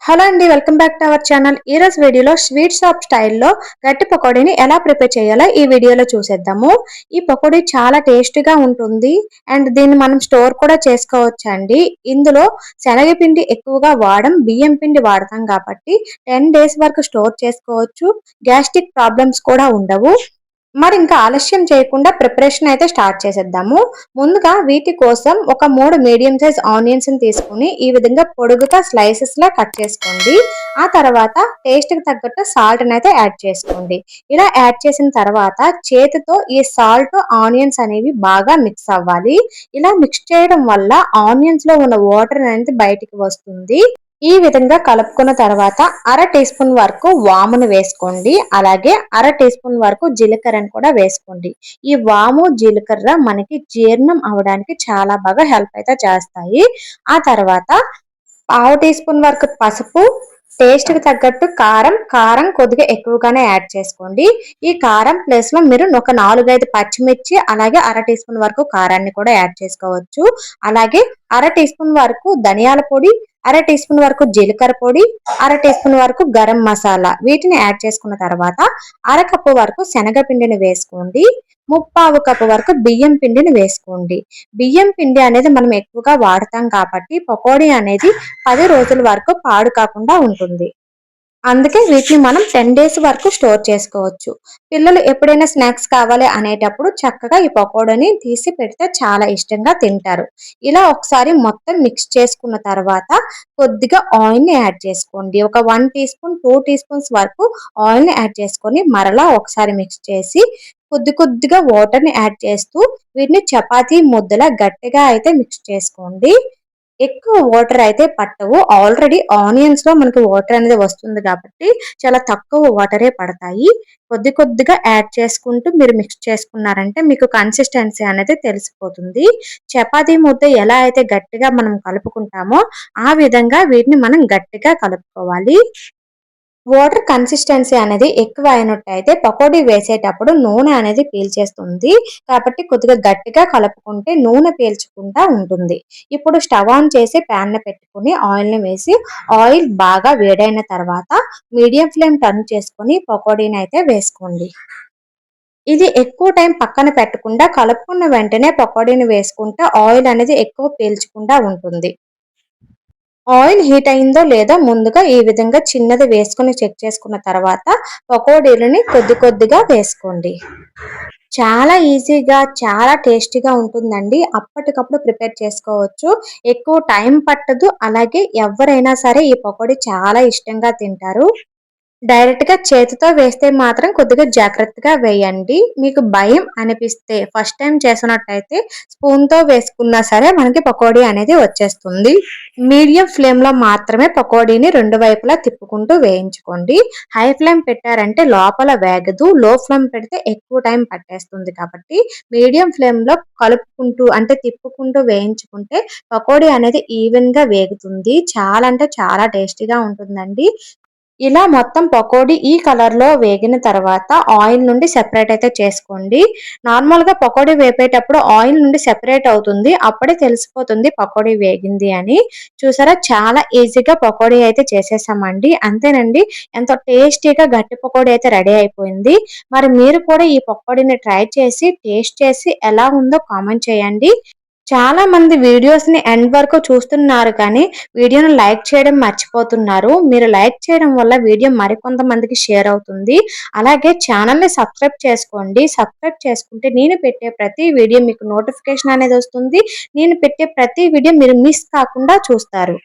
Hello అండి, welcome back to our channel. ఈ రోజు వీడియోలో స్వీట్ షాప్ స్టైల్లో గట్టి పకోడీని ఎలా ప్రిపేర్ చేయాలో ఈ వీడియోలో చూసేద్దాము. ఈ పకోడీ చాలా టేస్టీగా ఉంటుంది అండ్ దీన్ని మనం స్టోర్ కూడా చేసుకోవచ్చు అండి. ఇందులో శనగపిండి ఎక్కువగా బియ్యం పిండి వాడతాం కాబట్టి 10 డేస్ వరకు స్టోర్ చేసుకోవచ్చు. గ్యాస్ట్రిక్ ప్రాబ్లమ్స్ కూడా ఉండవు. మరి ఇంకా ఆలస్యం చేయకుండా ప్రిపరేషన్ అయితే స్టార్ట్ చేసేద్దాము. ముందుగా వీటి కోసం ఒక 3 మీడియం సైజ్ ఆనియన్స్ ని తీసుకుని ఈ విధంగా పొడుగుగా స్లైసెస్ లా కట్ చేసుకోండి. ఆ తర్వాత టేస్ట్ కి తగ్గట్టు సాల్ట్ అయితే యాడ్ చేసుకోండి. ఇలా యాడ్ చేసిన తర్వాత చేతితో ఈ సాల్ట్ ఆనియన్స్ అనేవి బాగా మిక్స్ అవ్వాలి. ఇలా మిక్స్ చేయడం వల్ల ఆనియన్స్ లో ఉన్న వాటర్ అనేది బయటికి వస్తుంది. ఈ విధంగా కలుపుకున్న తర్వాత అర టీ స్పూన్ వరకు వామును వేసుకోండి. అలాగే అర టీ స్పూన్ వరకు జీలకర్రను కూడా వేసుకోండి. ఈ వాము జీలకర్ర మనకి జీర్ణం అవడానికి చాలా బాగా హెల్ప్ అయితే చేస్తాయి. ఆ తర్వాత పావు టీ స్పూన్ వరకు పసుపు, టేస్ట్ కి తగ్గట్టు కారం కొద్దిగా ఎక్కువగానే యాడ్ చేసుకోండి. ఈ కారం ప్లేస్ లో మీరు ఒక 4-5 పచ్చిమిర్చి అలాగే అర టీ స్పూన్ వరకు కారాన్ని కూడా యాడ్ చేసుకోవచ్చు. అలాగే అర టీ స్పూన్ వరకు ధనియాల పొడి, అర టీ స్పూన్ వరకు జీలకర్ర పొడి, అర టీ స్పూన్ వరకు గరం మసాలా వీటిని యాడ్ చేసుకున్న తర్వాత అర కప్పు వరకు శనగపిండిని వేసుకోండి. ముప్పావు కప్పు వరకు బియ్యం పిండిని వేసుకోండి. బియ్యం పిండి అనేది మనం ఎక్కువగా వాడతాం కాబట్టి పకోడీ అనేది 10 రోజుల వరకు పాడు కాకుండా ఉంటుంది. అందుకే వీటిని మనం 10 డేస్ వరకు స్టోర్ చేసుకోవచ్చు. పిల్లలు ఎప్పుడైనా స్నాక్స్ కావాలి అనేటప్పుడు చక్కగా ఈ పకోడీని తీసి పెడితే చాలా ఇష్టంగా తింటారు. ఇలా ఒకసారి మొత్తం మిక్స్ చేసుకున్న తర్వాత కొద్దిగా ఆయిల్‌ని యాడ్ చేసుకోండి. ఒక 1 టీ స్పూన్, 2 టీ స్పూన్స్ వరకు ఆయిల్‌ని యాడ్ చేసుకొని మరలా ఒకసారి మిక్స్ చేసి కొద్దిగా వాటర్‌ని యాడ్ చేస్తూ వీటిని చపాతీ ముద్దలా గట్టిగా అయితే మిక్స్ చేసుకోండి. ఎక్కువ వాటర్ అయితే పట్టవు. ఆల్రెడీ ఆనియన్స్ లో మనకి వాటర్ అనేది వస్తుంది కాబట్టి చాలా తక్కువ వాటరే పడతాయి. కొద్దిగా యాడ్ చేసుకుంటూ మీరు మిక్స్ చేసుకున్నారంటే మీకు కన్సిస్టెన్సీ అనేది తెలిసిపోతుంది. చపాతీ ముద్ద ఎలా అయితే గట్టిగా మనం కలుపుకుంటామో ఆ విధంగా వీటిని మనం గట్టిగా కలుపుకోవాలి. వాటర్ కన్సిస్టెన్సీ అనేది ఎక్కువ అయినట్టయితే పకోడీ వేసేటప్పుడు నూనె అనేది పీల్చేస్తుంది. కాబట్టి కొద్దిగా గట్టిగా కలుపుకుంటే నూనె పీల్చకుండా ఉంటుంది. ఇప్పుడు స్టవ్ ఆన్ చేసి ప్యాన్ ని పెట్టుకుని ఆయిల్ ని వేసి ఆయిల్ బాగా వేడైన తర్వాత మీడియం ఫ్లేమ్ టర్న్ చేసుకొని పకోడీని అయితే వేసుకోండి. ఇది ఎక్కువ టైం పక్కన పెట్టకుండా కలుపుకున్న వెంటనే పకోడీని వేసుకుంటే ఆయిల్ అనేది ఎక్కువ పీల్చకుండా ఉంటుంది. ఆయిల్ హీట్ అయిందో లేదో ముందుగా ఈ విధంగా చిన్నది వేసుకొని చెక్ చేసుకున్న తర్వాత పకోడీలని కొద్దిగా వేసుకోండి. చాలా ఈజీగా చాలా టేస్టీగా ఉంటుందండి. అప్పటికప్పుడు ప్రిపేర్ చేసుకోవచ్చు. ఎక్కువ టైం పట్టదు. అలాగే ఎవరైనా సరే ఈ పకోడీ చాలా ఇష్టంగా తింటారు. డైరెక్ట్‌గా చేతితో వేస్తే మాత్రం కొద్దిగా జాగ్రత్తగా వేయండి. మీకు భయం అనిపిస్తే ఫస్ట్ టైమ్ చేస్తున్నట్టయితే స్పూన్‌తో వేసుకున్నా సరే మనకి పకోడీ అనేది వచ్చేస్తుంది. మీడియం ఫ్లేమ్‌లో మాత్రమే పకోడీని 2 వైపులా తిప్పుకుంటూ వేయించుకోండి. హై ఫ్లేమ్ పెట్టారంటే లోపల వేగదు. లో ఫ్లేమ్ పెడితే ఎక్కువ టైం పట్టేస్తుంది కాబట్టి మీడియం ఫ్లేమ్‌లో కలుపుకుంటూ అంటే తిప్పుకుంటూ వేయించుకుంటే పకోడీ అనేది ఈవెన్‌గా వేగుతుంది. చాలా అంటే చాలా టేస్టీగా ఉంటుందండి. ఇలా మొత్తం పకోడీ ఈ కలర్‌లో వేగిన తర్వాత ఆయిల్ నుండి సెపరేట్ అయితే చేసుకోండి. నార్మల్‌గా పకోడీ వేపేటప్పుడు ఆయిల్ నుండి సెపరేట్ అవుతుంది. అప్పుడే తెలిసిపోతుంది పకోడీ వేగింది అని. చూసారా చాలా ఈజీగా పకోడీ అయితే చేసేసామండి. అంతేనండి. ఎంతో టేస్టీగా గట్టి పకోడీ అయితే రెడీ అయిపోయింది. మరి మీరు కూడా ఈ పకోడీని ట్రై చేసి టేస్ట్ చేసి ఎలా ఉందో కామెంట్ చేయండి. చాలా మంది వీడియోస్‌ని ఎండ్ వరకు చూస్తున్నారు కానీ, వీడియోని లైక్ చేయడం మర్చిపోతున్నారు. మీరు లైక్ చేయడం వల్ల వీడియో మరికొంతమందికి షేర్ అవుతుంది. అలాగే ఛానెల్‌ని సబ్స్క్రైబ్ చేసుకోండి. సబ్స్క్రైబ్ చేసుకుంటే నేను పెట్టే ప్రతి వీడియో మీకు నోటిఫికేషన్ అనేది వస్తుంది. నేను పెట్టే ప్రతి వీడియో మీరు మిస్ కాకుండా చూస్తారు.